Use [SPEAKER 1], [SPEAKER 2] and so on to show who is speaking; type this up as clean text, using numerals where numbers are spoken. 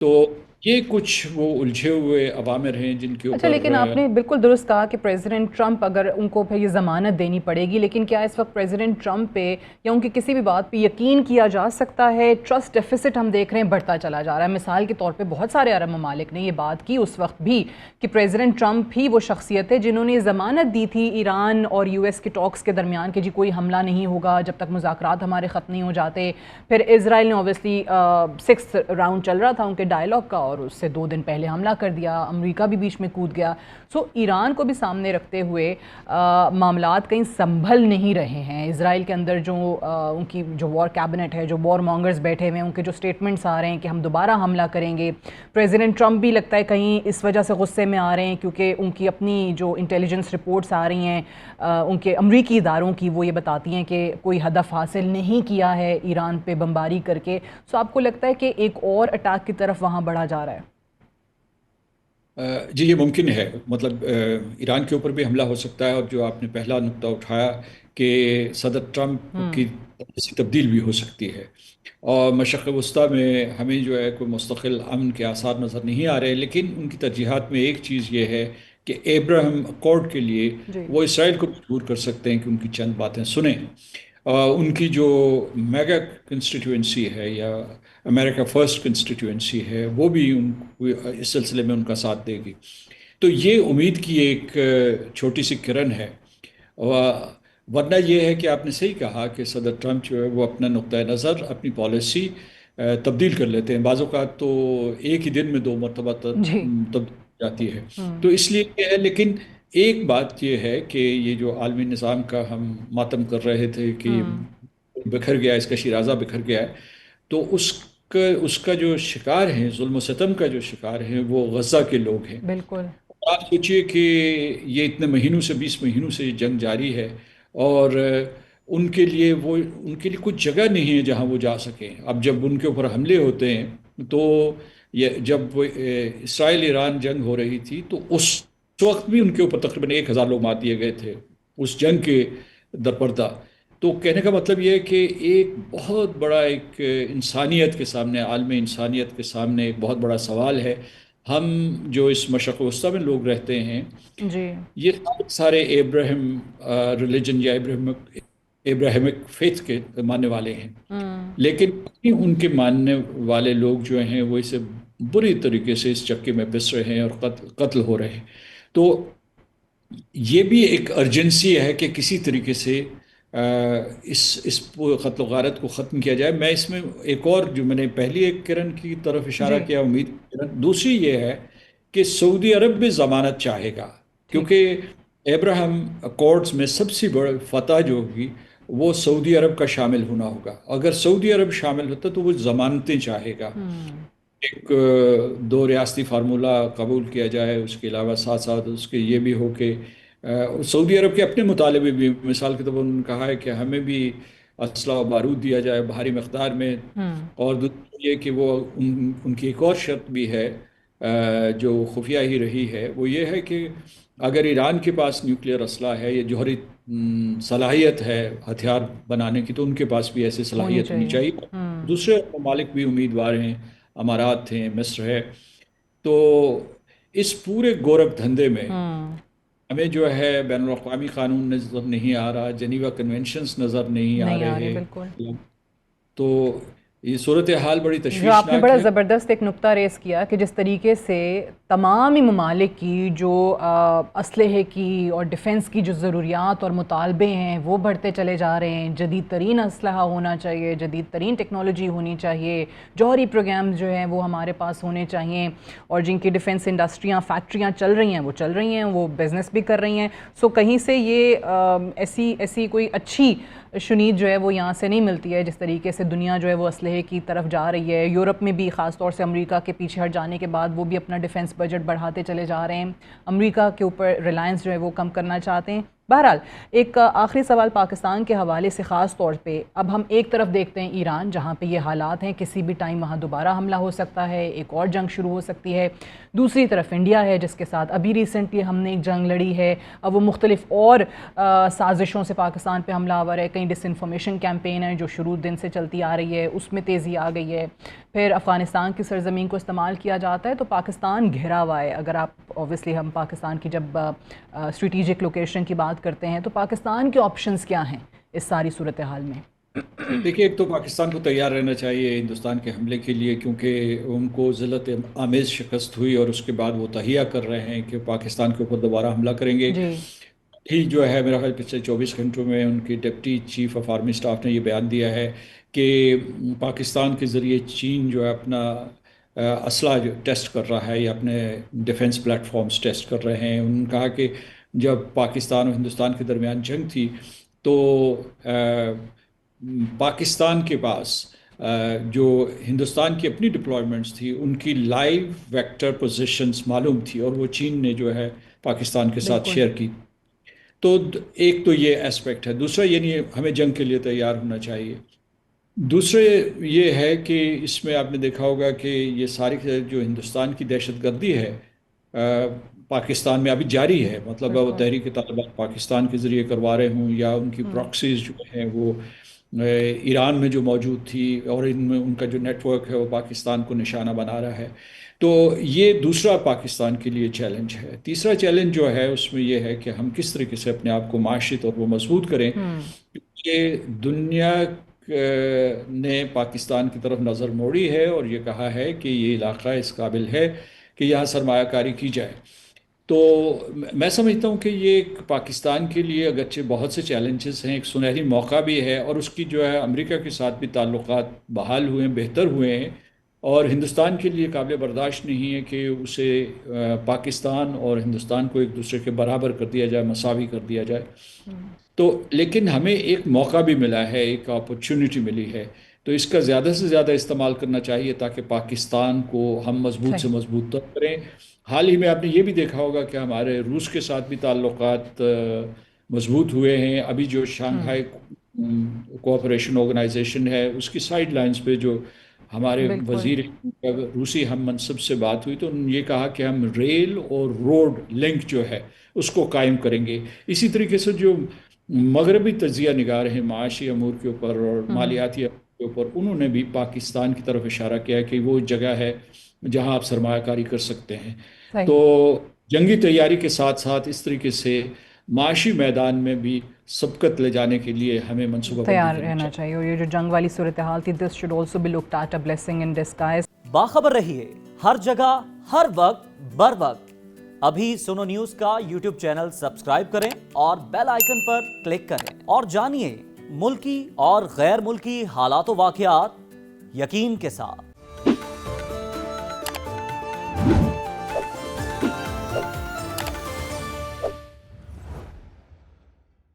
[SPEAKER 1] تو یہ کچھ وہ الجھے ہوئے عوامر ہیں جن کے
[SPEAKER 2] اچھا،
[SPEAKER 1] اوپر
[SPEAKER 2] لیکن آپ نے بالکل درست کہا کہ پریزیڈنٹ ٹرمپ اگر ان کو پھر یہ ضمانت دینی پڑے گی، لیکن کیا اس وقت پریزیڈنٹ ٹرمپ پہ یا ان کی کسی بھی بات پہ یقین کیا جا سکتا ہے؟ ٹرسٹ ڈیفیسٹ ہم دیکھ رہے ہیں بڑھتا چلا جا رہا ہے. مثال کے طور پہ بہت سارے عرب ممالک نے یہ بات کی اس وقت بھی کہ پریزیڈنٹ ٹرمپ ہی وہ شخصیت ہے جنہوں نے ضمانت دی تھی ایران اور یو ایس کے ٹاکس کے درمیان کہ جی کوئی حملہ نہیں ہوگا جب تک مذاکرات ہمارے ختم نہیں ہو جاتے. پھر اسرائیل نے اوبیسلی سکس راؤنڈ چل رہا تھا ان کے ڈائلاگ کا، اور اس سے 2 دن پہلے حملہ کر دیا. امریکہ بھی بیچ میں کود گیا. سو ایران کو بھی سامنے رکھتے ہوئے معاملات کہیں سنبھل نہیں رہے ہیں. اسرائیل کے اندر جو ان کی جو وار کیبنٹ ہے، جو وار مانگرز بیٹھے ہوئے ہیں، ان کے جو سٹیٹمنٹس آ رہے ہیں کہ ہم دوبارہ حملہ کریں گے. پریزیڈنٹ ٹرمپ بھی لگتا ہے کہیں اس وجہ سے غصے میں آ رہے ہیں کیونکہ ان کی اپنی جو انٹیلیجنس رپورٹس آ رہی ہیں ان کے امریکی اداروں کی، وہ یہ بتاتی ہیں کہ کوئی ہدف حاصل نہیں کیا ہے ایران پہ بمباری کر کے. سو آپ کو لگتا ہے کہ ایک اور اٹیک کی طرف وہاں بڑھا جا رہا ہے؟
[SPEAKER 1] جی یہ ممکن ہے، مطلب ایران کے اوپر بھی حملہ ہو سکتا ہے، اور جو آپ نے پہلا نقطہ اٹھایا کہ صدر ٹرمپ کی ایسی تبدیل بھی ہو سکتی ہے. اور مشرق وسطیٰ میں ہمیں جو ہے کوئی مستقل امن کے آثار نظر نہیں آ رہے، لیکن ان کی ترجیحات میں ایک چیز یہ ہے کہ ایبراہم اکارڈ کے لیے
[SPEAKER 2] جی
[SPEAKER 1] وہ اسرائیل کو مجبور کر سکتے ہیں کہ ان کی چند باتیں سنیں. ان کی جو میگا کنسٹیٹوئنسی ہے یا امریکہ فرسٹ کنسٹیٹوئنسی ہے، وہ بھی اس سلسلے میں ان کا ساتھ دے گی. تو یہ امید کی ایک چھوٹی سی کرن ہے. ورنہ یہ ہے کہ آپ نے صحیح کہا کہ صدر ٹرمپ جو ہے وہ اپنا نقطۂ نظر، اپنی پالیسی تبدیل کر لیتے ہیں. بعض اوقات تو ایک ہی دن میں 2 مرتبہ
[SPEAKER 2] جی.
[SPEAKER 1] تبدیل ہو جاتی ہے. تو اس لیے یہ ہے، لیکن ایک بات یہ ہے کہ یہ جو عالمی نظام کا ہم ماتم کر رہے تھے کہ بکھر گیا، اس کا شیرازہ بکھر گیا ہے، تو اس کا جو شکار ہیں، ظلم و ستم کا جو شکار ہیں، وہ غزہ کے لوگ ہیں.
[SPEAKER 2] بالکل.
[SPEAKER 1] آپ سوچئے کہ یہ اتنے مہینوں سے 20 مہینوں سے یہ جنگ جاری ہے، اور ان کے لیے کچھ جگہ نہیں ہے جہاں وہ جا سکیں. اب جب ان کے اوپر حملے ہوتے ہیں تو جب وہ اسرائیل ایران جنگ ہو رہی تھی تو اس وقت بھی ان کے اوپر تقریباً 1,000 لوگ مار دیے گئے تھے اس جنگ کے درپردہ. تو کہنے کا مطلب یہ ہے کہ ایک بہت بڑا ایک انسانیت کے سامنے، عالم انسانیت کے سامنے ایک بہت بڑا سوال ہے. ہم جو اس مشرق وسطیٰ میں لوگ رہتے ہیں،
[SPEAKER 2] جی.
[SPEAKER 1] یہ سارے ابراہیم ریلیجن یا ابراہیمک فیتھ کے ماننے والے ہیں، لیکن ان کے ماننے والے لوگ جو ہیں وہ اسے بری طریقے سے اس چکے میں پس رہے ہیں اور قتل ہو رہے ہیں. تو یہ بھی ایک ارجنسی ہے کہ کسی طریقے سے اس قتل و غارت کو ختم کیا جائے. میں اس میں ایک اور، جو میں نے پہلی ایک کرن کی طرف اشارہ
[SPEAKER 2] جی.
[SPEAKER 1] کیا، امید کی کرن، دوسری یہ ہے کہ سعودی عرب بھی ضمانت چاہے گا،
[SPEAKER 2] ٹھیک.
[SPEAKER 1] کیونکہ ایبراہم اکارڈز میں سب سے بڑی فتح جو ہوگی وہ سعودی عرب کا شامل ہونا ہوگا. اگر سعودی عرب شامل ہوتا تو وہ ضمانتیں چاہے گا. ایک 2 ریاستی فارمولہ قبول کیا جائے، اس کے علاوہ ساتھ ساتھ اس کے یہ بھی ہو کہ سعودی عرب کے اپنے مطالبے بھی، مثال کے طور پر انہوں نے کہا ہے کہ ہمیں بھی اسلحہ و بارود دیا جائے بھاری مقدار میں. اور دوسری یہ کہ وہ ان کی ایک اور شرط بھی ہے جو خفیہ ہی رہی ہے، وہ یہ ہے کہ اگر ایران کے پاس نیوکلیئر اسلحہ ہے یا جوہری صلاحیت ہے ہتھیار بنانے کی، تو ان کے پاس بھی ایسی
[SPEAKER 2] ہونی
[SPEAKER 1] صلاحیت ہونی
[SPEAKER 2] چاہیے.
[SPEAKER 1] چاہیے. دوسرے ممالک بھی امیدوار ہیں، امارات ہیں، مصر ہے. تو اس پورے گورکھ دھندے میں ہمیں جو ہے بین الاقوامی قانون نظر نہیں آ رہا، جنیوا کنونشنز نظر نہیں آ
[SPEAKER 2] نہیں آ رہے
[SPEAKER 1] رہے.
[SPEAKER 2] بالکل.
[SPEAKER 1] تو یہ صورتحال بڑی
[SPEAKER 2] جو آپ نے
[SPEAKER 1] تشویشناک
[SPEAKER 2] بڑا
[SPEAKER 1] ہے.
[SPEAKER 2] زبردست ایک نقطہ ریز کیا کہ جس طریقے سے تمام ہی ممالک کی جو اسلحے کی اور ڈیفنس کی جو ضروریات اور مطالبے ہیں وہ بڑھتے چلے جا رہے ہیں. جدید ترین اسلحہ ہونا چاہیے، جدید ترین ٹیکنالوجی ہونی چاہیے، جوہری پروگرام جو ہیں وہ ہمارے پاس ہونے چاہیے، اور جن کی ڈیفنس انڈسٹریاں، فیکٹریاں چل رہی ہیں وہ چل رہی ہیں، وہ بزنس بھی کر رہی ہیں. سو کہیں سے یہ ایسی کوئی اچھی شنید جو ہے وہ یہاں سے نہیں ملتی ہے جس طریقے سے دنیا جو ہے وہ اسلحے کی طرف جا رہی ہے. یورپ میں بھی خاص طور سے امریکہ کے پیچھے ہٹ جانے کے بعد وہ بھی اپنا ڈیفنس بجٹ بڑھاتے چلے جا رہے ہیں. امریکہ کے اوپر ریلائنس جو ہے وہ کم کرنا چاہتے ہیں. بہرحال ایک آخری سوال پاکستان کے حوالے سے خاص طور پہ، اب ہم ایک طرف دیکھتے ہیں ایران جہاں پہ یہ حالات ہیں، کسی بھی ٹائم وہاں دوبارہ حملہ ہو سکتا ہے، ایک اور جنگ شروع ہو سکتی ہے. دوسری طرف انڈیا ہے جس کے ساتھ ابھی ریسنٹلی ہم نے ایک جنگ لڑی ہے. اب وہ مختلف اور سازشوں سے پاکستان پہ حملہ آور ہے. کہیں ڈس انفارمیشن کیمپین ہے جو شروع دن سے چلتی آ رہی ہے، اس میں تیزی آ گئی ہے. پھر افغانستان کی سرزمین کو استعمال کیا جاتا ہے، تو پاکستان گھرا ہوا ہے. اگر آپ اوبویسلی ہم پاکستان کی جب اسٹریٹیجک لوکیشن کی بات کرتے ہیں تو پاکستان کے آپشنز کیا ہیں اس ساری صورتحال میں؟
[SPEAKER 1] دیکھیے، ایک تو پاکستان کو تیار رہنا چاہیے ہندوستان کے حملے کے لیے، کیونکہ ان کو ذلت آمیز شکست ہوئی اور اس کے بعد وہ تہیہ کر رہے ہیں کہ پاکستان کے اوپر دوبارہ حملہ کریں گے.
[SPEAKER 2] جی
[SPEAKER 1] ہی جو ہے میرا خیال پچھلے 24 گھنٹوں میں ان کی deputy chief of army staff نے یہ بیان دیا ہے کہ پاکستان کے ذریعے چین جو ہے اپنا اسلحہ جو ٹیسٹ کر رہا ہے یا اپنے ڈیفنس پلیٹ فارمز ٹیسٹ کر رہے ہیں. انہوں نے کہا کہ جب پاکستان اور ہندوستان کے درمیان جنگ تھی تو پاکستان کے پاس جو ہندوستان کی اپنی ڈپلائمنٹس تھی ان کی لائیو ویکٹر پوزیشنز معلوم تھی اور وہ چین نے جو ہے پاکستان کے ساتھ
[SPEAKER 2] بالکل.
[SPEAKER 1] شیئر کی. تو ایک تو یہ اسپیکٹ ہے. دوسرا یعنی ہمیں جنگ کے لیے تیار ہونا چاہیے. دوسرے یہ ہے کہ اس میں آپ نے دیکھا ہوگا کہ یہ ساری جو ہندوستان کی دہشت گردی ہے پاکستان میں ابھی جاری ہے. مطلب وہ
[SPEAKER 2] بالکل.
[SPEAKER 1] تحریک طالبان پاکستان کے ذریعے کروا رہے ہوں یا ان کی پراکسیز جو ہیں وہ ایران میں جو موجود تھی اور ان میں ان کا جو نیٹ ورک ہے وہ پاکستان کو نشانہ بنا رہا ہے. تو یہ دوسرا پاکستان کے لیے چیلنج ہے. تیسرا چیلنج جو ہے اس میں یہ ہے کہ ہم کس طریقے سے اپنے آپ کو معاشی طور پر مضبوط کریں، کیونکہ دنیا نے پاکستان کی طرف نظر موڑی ہے اور یہ کہا ہے کہ یہ علاقہ اس قابل ہے کہ یہاں سرمایہ کاری کی جائے. تو میں سمجھتا ہوں کہ یہ ایک پاکستان کے لیے اگرچہ بہت سے چیلنجز ہیں، ایک سنہری موقع بھی ہے اور اس کی جو ہے امریکہ کے ساتھ بھی تعلقات بحال ہوئے ہیں، بہتر ہوئے ہیں. اور ہندوستان کے لیے قابل برداشت نہیں ہے کہ اسے پاکستان اور ہندوستان کو ایک دوسرے کے برابر کر دیا جائے، مساوی کر دیا جائے. تو لیکن ہمیں ایک موقع بھی ملا ہے، ایک اپرچونٹی ملی ہے، تو اس کا زیادہ سے زیادہ استعمال کرنا چاہیے تاکہ پاکستان کو ہم مضبوط سے
[SPEAKER 2] صحیح.
[SPEAKER 1] مضبوط تر کریں. حال ہی میں آپ نے یہ بھی دیکھا ہوگا کہ ہمارے روس کے ساتھ بھی تعلقات مضبوط ہوئے ہیں. ابھی جو شانگھائی کوآپریشن آرگنائزیشن ہے اس کی سائیڈ لائنز پہ جو ہمارے
[SPEAKER 2] بالکل.
[SPEAKER 1] وزیر روسی ہم منصب سے بات ہوئی تو انہوں نے یہ کہا کہ ہم ریل اور روڈ لنک جو ہے اس کو قائم کریں گے. اسی طریقے سے جو مغربی تجزیہ نگار ہیں معاشی امور کے اوپر اور مالیاتی امور کے اوپر، انہوں نے بھی پاکستان کی طرف اشارہ کیا ہے کہ وہ جگہ ہے جہاں آپ سرمایہ کاری کر سکتے ہیں.
[SPEAKER 2] صحیح.
[SPEAKER 1] تو جنگی تیاری کے ساتھ ساتھ اس طریقے سے معاشی میدان میں بھی سبقت لے جانے کے لیے ہمیں منصوبہ بندی
[SPEAKER 2] تیار
[SPEAKER 1] کرنی
[SPEAKER 2] رہنا
[SPEAKER 1] چاہیے.
[SPEAKER 2] چاہیے. اور یہ جو جنگ والی صورتحال تھی، this should also be looked at a blessing in disguise.
[SPEAKER 3] باخبر رہیے ہر جگہ ہر وقت بر وقت. ابھی سنو نیوز کا یوٹیوب چینل سبسکرائب کریں اور بیل آئیکن پر کلک کریں اور جانیے ملکی اور غیر ملکی حالات و واقعات یقین کے ساتھ.